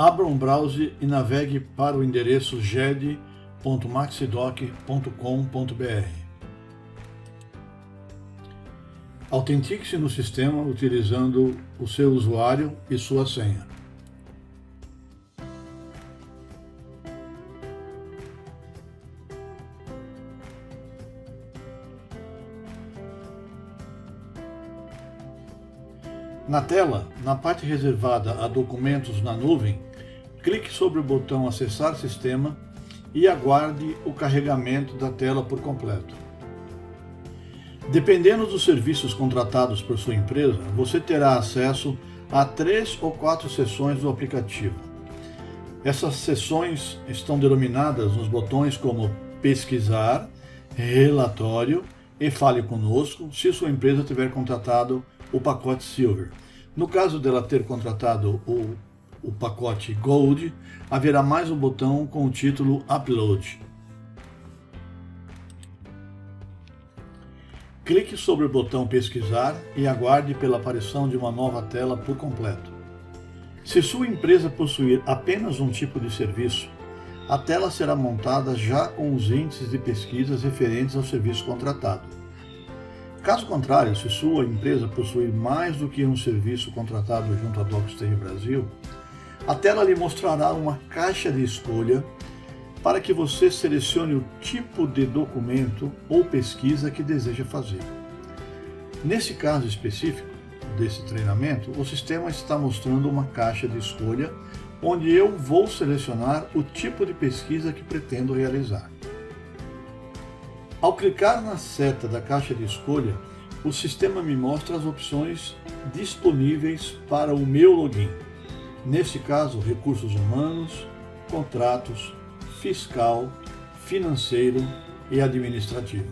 Abra um browser e navegue para o endereço ged.maxidoc.com.br. Autentique-se no sistema utilizando o seu usuário e sua senha. Na tela, na parte reservada a documentos na nuvem, clique sobre o botão Acessar Sistema e aguarde o carregamento da tela por completo. Dependendo dos serviços contratados por sua empresa, você terá acesso a 3 ou 4 seções do aplicativo. Essas seções estão denominadas nos botões como Pesquisar, Relatório e Fale Conosco, se sua empresa tiver contratado o pacote Silver. No caso dela ter contratado o pacote Gold, haverá mais um botão com o título Upload. Clique sobre o botão Pesquisar e aguarde pela aparição de uma nova tela por completo. Se sua empresa possuir apenas um tipo de serviço, a tela será montada já com os índices de pesquisas referentes ao serviço contratado. Caso contrário, se sua empresa possuir mais do que um serviço contratado junto à DocStage Brasil, a tela lhe mostrará uma caixa de escolha para que você selecione o tipo de documento ou pesquisa que deseja fazer. Nesse caso específico desse treinamento, o sistema está mostrando uma caixa de escolha onde eu vou selecionar o tipo de pesquisa que pretendo realizar. Ao clicar na seta da caixa de escolha, o sistema me mostra as opções disponíveis para o meu login. Nesse caso, recursos humanos, contratos, fiscal, financeiro e administrativo.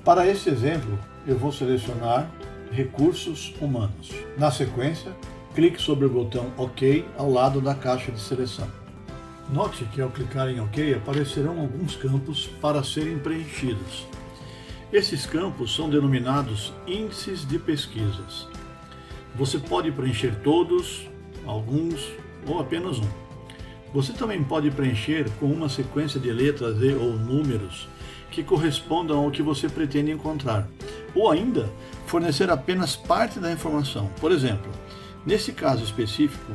Para esse exemplo, eu vou selecionar recursos humanos. Na sequência, clique sobre o botão OK ao lado da caixa de seleção. Note que ao clicar em OK aparecerão alguns campos para serem preenchidos. Esses campos são denominados índices de pesquisas. Você pode preencher todos, alguns ou apenas um. Você também pode preencher com uma sequência de letras e ou números que correspondam ao que você pretende encontrar, ou ainda fornecer apenas parte da informação. Por exemplo, nesse caso específico,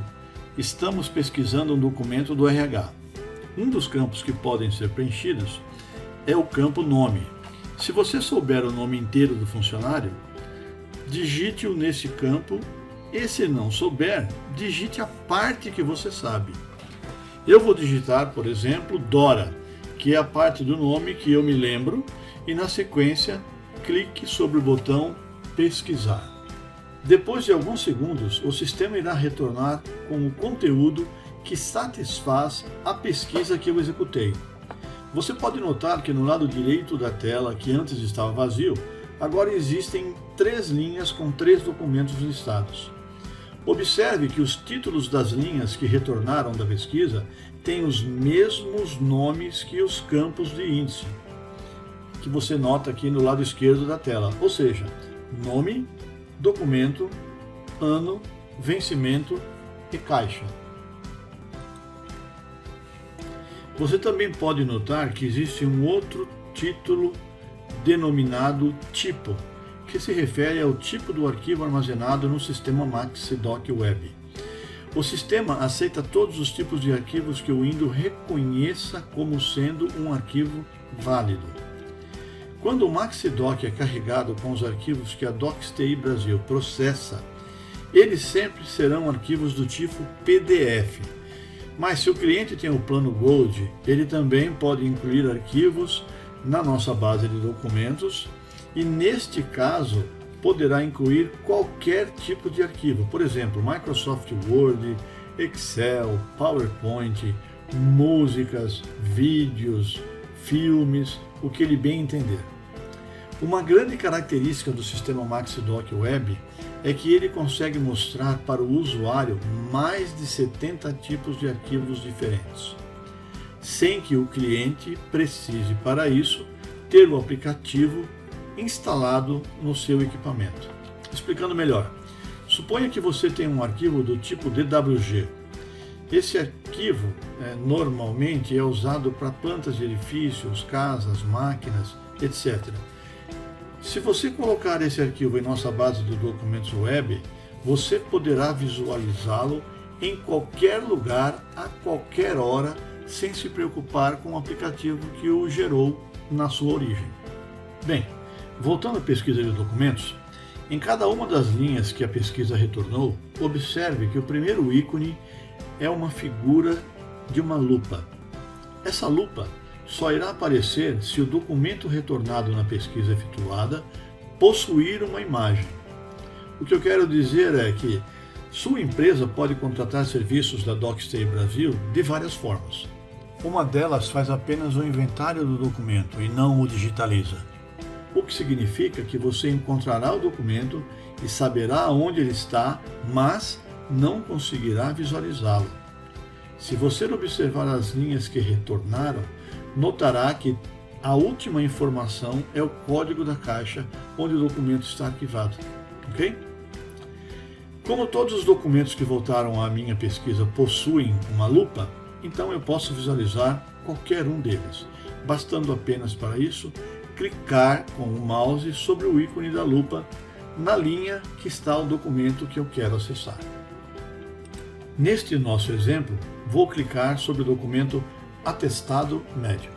estamos pesquisando um documento do RH. Um dos campos que podem ser preenchidos é o campo Nome. Se você souber o nome inteiro do funcionário, digite-o nesse campo e, se não souber, digite a parte que você sabe. Eu vou digitar, por exemplo, Dora, que é a parte do nome que eu me lembro, e na sequência, clique sobre o botão Pesquisar. Depois de alguns segundos, o sistema irá retornar com o conteúdo que satisfaz a pesquisa que eu executei. Você pode notar que no lado direito da tela, que antes estava vazio, agora existem 3 linhas com 3 documentos listados. Observe que os títulos das linhas que retornaram da pesquisa têm os mesmos nomes que os campos de índice, que você nota aqui no lado esquerdo da tela, ou seja, nome, documento, ano, vencimento e caixa. Você também pode notar que existe um outro título denominado tipo, que se refere ao tipo do arquivo armazenado no sistema Maxidoc Web. O sistema aceita todos os tipos de arquivos que o Windows reconheça como sendo um arquivo válido. Quando o Maxidoc é carregado com os arquivos que a DocStage Brasil processa, eles sempre serão arquivos do tipo PDF. Mas se o cliente tem o plano Gold, ele também pode incluir arquivos na nossa base de documentos e, neste caso, poderá incluir qualquer tipo de arquivo, por exemplo, Microsoft Word, Excel, PowerPoint, músicas, vídeos, filmes, o que ele bem entender. Uma grande característica do sistema Maxidoc Web é que ele consegue mostrar para o usuário mais de 70 tipos de arquivos diferentes, sem que o cliente precise, para isso, ter o aplicativo instalado no seu equipamento. Explicando melhor, suponha que você tem um arquivo do tipo DWG. Esse arquivo normalmente é usado para plantas de edifícios, casas, máquinas, etc. Se você colocar esse arquivo em nossa base de documentos web, você poderá visualizá-lo em qualquer lugar, a qualquer hora, sem se preocupar com o aplicativo que o gerou na sua origem. Bem, voltando à pesquisa de documentos, em cada uma das linhas que a pesquisa retornou, observe que o primeiro ícone é uma figura de uma lupa. Essa lupa só irá aparecer se o documento retornado na pesquisa efetuada possuir uma imagem. O que eu quero dizer é que sua empresa pode contratar serviços da DocStay Brasil de várias formas. Uma delas faz apenas o inventário do documento e não o digitaliza. O que significa que você encontrará o documento e saberá onde ele está, mas não conseguirá visualizá-lo. Se você observar as linhas que retornaram, notará que a última informação é o código da caixa onde o documento está arquivado. Ok? Como todos os documentos que voltaram à minha pesquisa possuem uma lupa, então eu posso visualizar qualquer um deles, bastando apenas para isso clicar com o mouse sobre o ícone da lupa na linha que está o documento que eu quero acessar. Neste nosso exemplo, vou clicar sobre o documento Atestado Médico.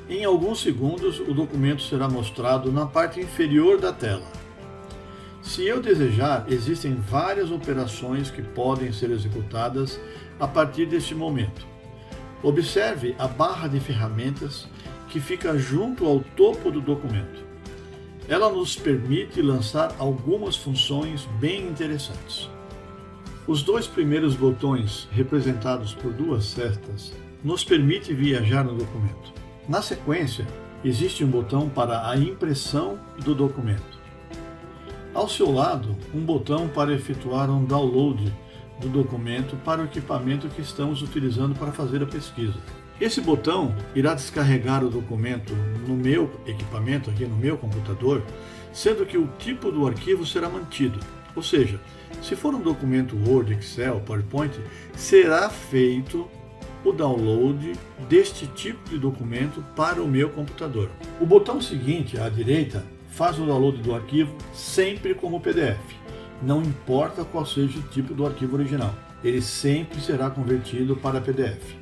Em alguns segundos, o documento será mostrado na parte inferior da tela. Se eu desejar, existem várias operações que podem ser executadas a partir deste momento. Observe a barra de ferramentas que fica junto ao topo do documento. Ela nos permite lançar algumas funções bem interessantes. Os dois primeiros botões, representados por duas setas, nos permite viajar no documento. Na sequência, existe um botão para a impressão do documento. Ao seu lado, um botão para efetuar um download do documento para o equipamento que estamos utilizando para fazer a pesquisa. Esse botão irá descarregar o documento no meu equipamento, aqui no meu computador, sendo que o tipo do arquivo será mantido. Ou seja, se for um documento Word, Excel, PowerPoint, será feito o download deste tipo de documento para o meu computador. O botão seguinte, à direita, faz o download do arquivo sempre como PDF. Não importa qual seja o tipo do arquivo original, ele sempre será convertido para PDF.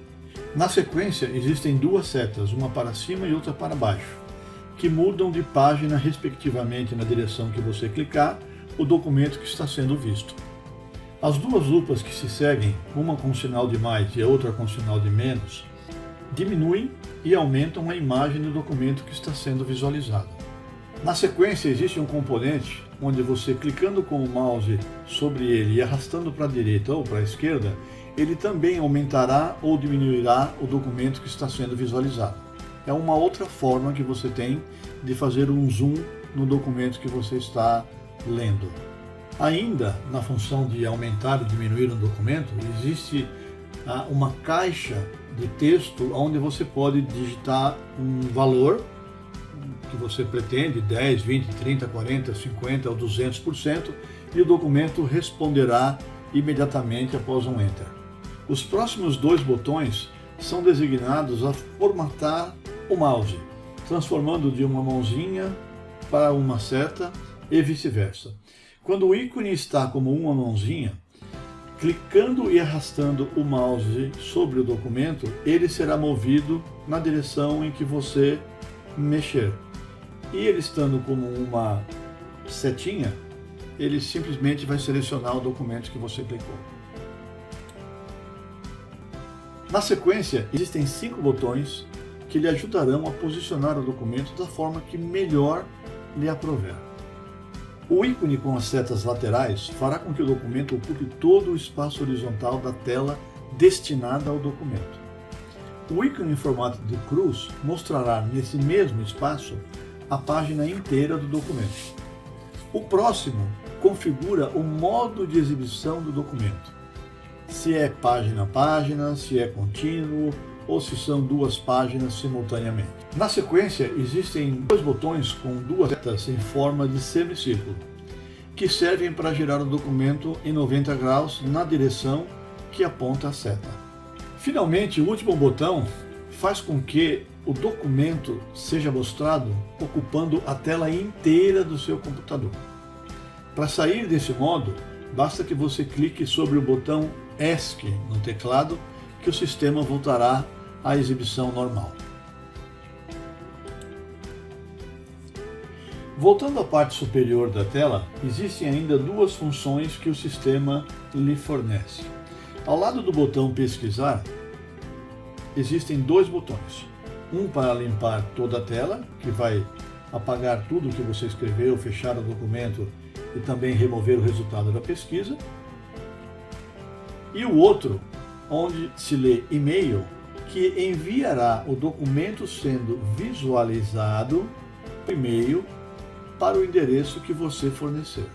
Na sequência, existem duas setas, uma para cima e outra para baixo, que mudam de página respectivamente na direção que você clicar o documento que está sendo visto. As duas lupas que se seguem, uma com sinal de mais e a outra com sinal de menos, diminuem e aumentam a imagem do documento que está sendo visualizado. Na sequência, existe um componente onde você, clicando com o mouse sobre ele e arrastando para a direita ou para a esquerda, ele também aumentará ou diminuirá o documento que está sendo visualizado. É uma outra forma que você tem de fazer um zoom no documento que você está lendo. Ainda na função de aumentar e diminuir um documento, existe uma caixa de texto onde você pode digitar um valor que você pretende, 10, 20, 30, 40, 50 ou 200%, e o documento responderá imediatamente após um Enter. Os próximos dois botões são designados a formatar o mouse, transformando de uma mãozinha para uma seta e vice-versa. Quando o ícone está como uma mãozinha, clicando e arrastando o mouse sobre o documento, ele será movido na direção em que você mexer. E ele estando como uma setinha, ele simplesmente vai selecionar o documento que você clicou. Na sequência, existem 5 botões que lhe ajudarão a posicionar o documento da forma que melhor lhe aprouver. O ícone com as setas laterais fará com que o documento ocupe todo o espaço horizontal da tela destinada ao documento. O ícone em formato de cruz mostrará nesse mesmo espaço a página inteira do documento. O próximo configura o modo de exibição do documento. Se é página a página, se é contínuo ou se são duas páginas simultaneamente. Na sequência, existem dois botões com duas setas em forma de semicírculo, que servem para girar o documento em 90 graus na direção que aponta a seta. Finalmente, o último botão faz com que o documento seja mostrado ocupando a tela inteira do seu computador. Para sair desse modo, basta que você clique sobre o botão ESC no teclado, que o sistema voltará à exibição normal. Voltando à parte superior da tela, existem ainda duas funções que o sistema lhe fornece. Ao lado do botão pesquisar, existem dois botões. Um para limpar toda a tela, que vai apagar tudo que você escreveu, fechar o documento e também remover o resultado da pesquisa. E o outro, onde se lê e-mail, que enviará o documento sendo visualizado por e-mail para o endereço que você fornecer.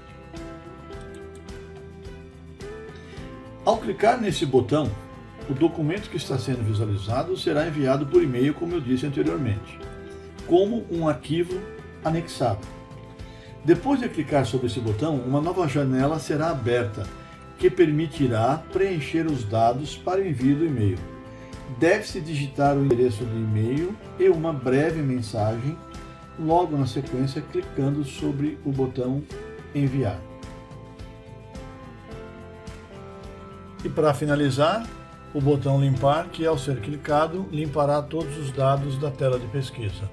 Ao clicar nesse botão, o documento que está sendo visualizado será enviado por e-mail, como eu disse anteriormente, como um arquivo anexado. Depois de clicar sobre esse botão, uma nova janela será aberta, que permitirá preencher os dados para o envio do e-mail. Deve-se digitar o endereço do e-mail e uma breve mensagem, logo na sequência clicando sobre o botão enviar. E para finalizar, o botão limpar, que ao ser clicado, limpará todos os dados da tela de pesquisa.